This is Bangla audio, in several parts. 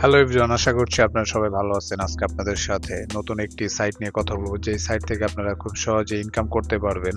হ্যালো এভরিওয়ান, আশা করছি আপনারা সবাই ভালো আছেন। আজকে আপনাদের সাথে নতুন একটি সাইট নিয়ে কথা বলবো, যে সাইট থেকে আপনারা খুব সহজে ইনকাম করতে পারবেন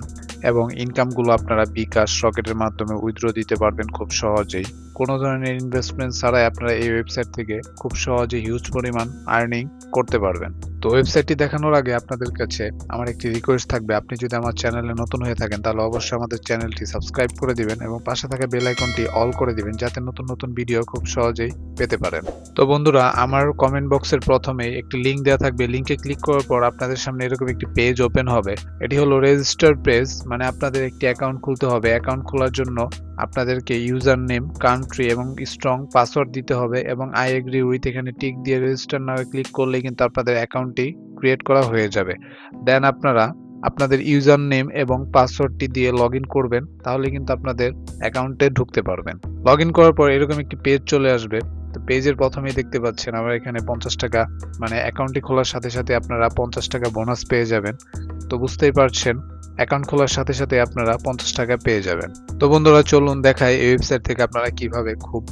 এবং ইনকামগুলো আপনারা বিকাশ রকেটের মাধ্যমে উইথড্র দিতে পারবেন খুব সহজেই। কোনো ধরনের ইনভেস্টমেন্ট ছাড়াই আপনারা এই ওয়েবসাইট থেকে খুব সহজে হিউজ পরিমাণ আর্নিং করতে পারবেন। তো ওয়েবসাইটটি দেখানোর আগে আপনাদের কাছে আমার একটি রিকোয়েস্ট থাকবে, আপনি যদি আমার চ্যানেলে নতুন হয়ে থাকেন তাহলে অবশ্যই আমাদের চ্যানেলটি সাবস্ক্রাইব করে দিবেন এবং পাশে থাকা বেল আইকনটি অল করে দিবেন, যাতে নতুন নতুন ভিডিও খুব সহজেই পেতে পারেন। তো বন্ধুরা, আমার কমেন্ট বক্সের প্রথমে একটি লিংক দেওয়া থাকবে। লিংকে ক্লিক করার পর আপনাদের সামনে এরকম একটি পেজ ওপেন হবে। এটি হলো রেজিস্টার পেজ, মানে আপনাদের একটি অ্যাকাউন্ট খুলতে হবে। অ্যাকাউন্ট খোলার জন্য আপনাদেরকে ইউজার নেম, কান্ট্রি এবং স্ট্রং পাসওয়ার্ড দিতে হবে এবং আই এগ্রি উইথ এখানে টিক দিয়ে রেজিস্টার নাও ক্লিক করলে কিন্তু আপনাদের অ্যাকাউন্টটি ক্রিয়েট করা হয়ে যাবে। দেন আপনারা আপনাদের ইউজার নেম এবং পাসওয়ার্ডটি দিয়ে লগ ইন করবেন, তাহলে কিন্তু আপনাদের অ্যাকাউন্টে ঢুকতে পারবেন। লগ ইন করার পর এরকম একটি পেজ চলে আসবে। তো পেজের প্রথমেই দেখতে পাচ্ছেন আমরা এখানে 50 টাকা, মানে অ্যাকাউন্টটি খোলার সাথে সাথে আপনারা 50 টাকা বোনাস পেয়ে যাবেন। তো বুঝতেই পারছেন, অ্যাকাউন্ট খোলার সাথে সাথে আপনারা 50 টাকা পেয়ে যাবেন। তো বন্ধুরা, চলুন দেখাই এই ওয়েবসাইট থেকে আপনারা কিভাবে খুব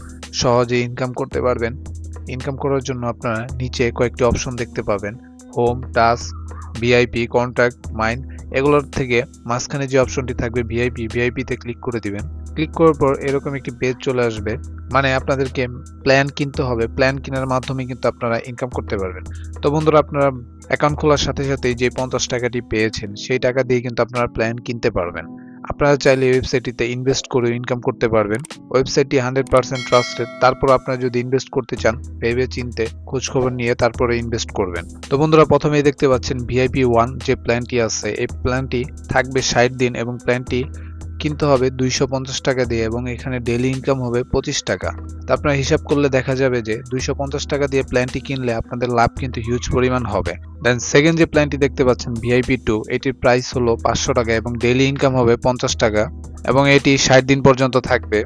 সহজে ইনকাম করতে পারবেন। ইনকাম করার জন্য আপনারা নিচে কয়েকটি অপশন দেখতে পাবেন, home, task, VIP, contact, mind. এগুলোর থেকে মাঝখানে যে অপশনটি থাকবে ভিআইপিতে ক্লিক করে দিবেন। ক্লিক করার পর এরকম একটি পেজ চলে আসবে, মানে আপনাদেরকে প্ল্যান কিনতে হবে। প্ল্যান কেনার মাধ্যমে কিন্তু আপনারা ইনকাম করতে পারবেন। তো বন্ধুরা, আপনারা অ্যাকাউন্ট খোলার সাথে সাথেই যে 50 টাকাটি পেয়েছেন সেই টাকা দিয়ে কিন্তু আপনারা প্ল্যান কিনতে পারবেন। আপনারা চাইলে ওয়েবসাইটটিতে ইনভেস্ট করে ইনকাম করতে পারবেন। ওয়েবসাইটটি 100% ট্রাস্টেড। তারপর আপনারা যদি ইনভেস্ট করতে চান, ভেবে চিন্তে খোঁজ খবর নিয়ে তারপরে ইনভেস্ট করবেন। তো বন্ধুরা, প্রথমেই দেখতে পাচ্ছেন ভিআইপি 1 যে প্ল্যানটি আছে, এই প্ল্যানটি থাকবে 60 দিন এবং প্ল্যানটি কিনতে হবে 250 টাকা দিয়ে এবং এখানে ডেইলি ইনকাম হবে 25 টাকা। তো আপনারা হিসাব করলে দেখা যাবে যে 250 টাকা দিয়ে প্ল্যানটি কিনলে আপনাদের লাভ কিন্তু হিউজ পরিমাণ হবে। দেন সেকেন্ড যে প্ল্যানটি দেখতে পাচ্ছেন ভিআইপি 2, এটির প্রাইস হলো 500 টাকা এবং ডেইলি ইনকাম হবে 50 টাকা এবং এটি 60 দিন পর্যন্ত থাকবে।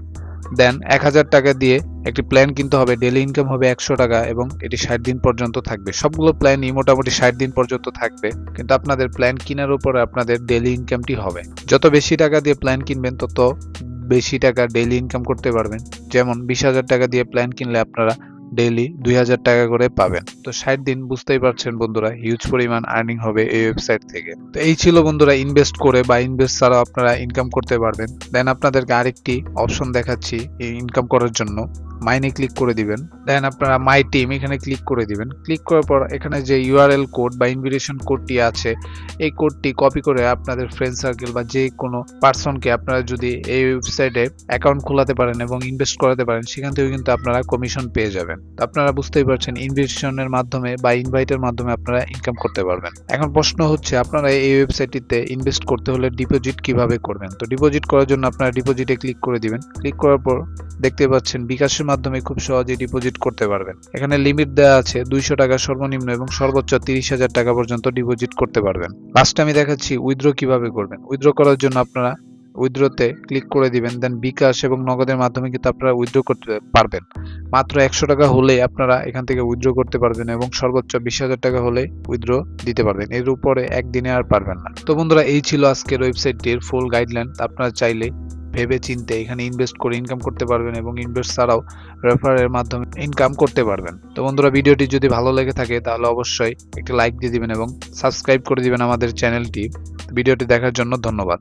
দেন 1000 টাকা দিয়ে একটি প্ল্যান কিনতে হবে, ডেইলি ইনকাম হবে 100 টাকা এবং এটি 60 দিন পর্যন্ত থাকবে। সবগুলো প্ল্যানই মোটামুটি 60 দিন পর্যন্ত থাকবে, কিন্তু আপনাদের প্ল্যান কেনার উপরে আপনাদের ডেইলি ইনকামটি হবে। যত বেশি টাকা দিয়ে প্ল্যান কিনবেন তত বেশি টাকা ডেইলি ইনকাম করতে পারবেন। যেমন 20,000 টাকা দিয়ে প্ল্যান কিনলে আপনারা ডেইলি 2000 টাকা করে পাবেন। তো 60 দিন, বুঝতেই পারছেন বন্ধুরা, হিউজ পরিমাণ আর্নিং হবে এই ওয়েবসাইট থেকে। তো এই ছিল বন্ধুরা, ইনভেস্ট করে বা ইনভেস্ট ছাড়াও আপনারা ইনকাম করতে পারবেন। দেন আপনাদেরকে আরেকটি অপশন দেখাচ্ছি এই ইনকাম করার জন্য। মাইনে ক্লিক করে দিবেন। দেন আপনারা মাই টিম এখানে ক্লিক করে দিবেন। ক্লিক করার পর এখানে যে ইউআরএল কোড বা ইনভিটেশন কোডটি আছে, এই কোডটি কপি করে আপনাদের ফ্রেন্ড সার্কেল বা যে কোনো পার্সনকে আপনারা যদি এই ওয়েবসাইটে অ্যাকাউন্ট খোলাতে পারেন এবং ইনভেস্ট করাতে পারেন, সেখান থেকে কিন্তু আপনারা কমিশন পেয়ে যাবেন। তো আপনারা বুঝতেই পারছেন, ইনভিটেশনের মাধ্যমে বা ইনভাইটের মাধ্যমে আপনারা ইনকাম করতে পারবেন। এখন প্রশ্ন হচ্ছে, আপনারা এই ওয়েবসাইটটিতে ইনভেস্ট করতে হলে ডিপোজিট কিভাবে করবেন। তো ডিপোজিট করার জন্য আপনারা ডিপোজিটে ক্লিক করে দিবেন। ক্লিক করার পর দেখতে পাচ্ছেন বিকাশের মাধ্যমে খুব সহজেই ডিপোজিট করতে পারবেন। এখানে লিমিট দেওয়া আছে 200 টাকা সর্বনিম্ন এবং সর্বোচ্চ 30,000 টাকা পর্যন্ত ডিপোজিট করতে পারবেন। লাস্ট আমি দেখাচ্ছি উইথড্র কিভাবে করবেন। উইথড্র করার জন্য আপনারা উইথড্রতে ক্লিক করে দিবেন। দেন বিকাশ এবং নগদের মাধ্যমে কিন্তু আপনারা উইথড্র করতে পারবেন। মাত্র 100 টাকা হলেই আপনারা এখান থেকে উইথড্র করতে পারবেন এবং সর্বোচ্চ 20,000 টাকা হলে উইথড্র দিতে পারবেন। এর উপরে একদিনে আর পারবেন না। তো বন্ধুরা, এই ছিল আজকের ওয়েবসাইটটির ফুল গাইডলাইন। আপনারা চাইলে ভেবে চিন্তে এখানে ইনভেস্ট করে ইনকাম করতে পারবেন এবং ইনভেস্ট ছাড়াও রেফারের মাধ্যমে ইনকাম করতে পারবেন। তো বন্ধুরা, ভিডিওটি যদি ভালো লেগে থাকে তাহলে অবশ্যই একটি লাইক দিয়ে দিবেন এবং সাবস্ক্রাইব করে দিবেন আমাদের চ্যানেলটি। ভিডিওটি দেখার জন্য ধন্যবাদ।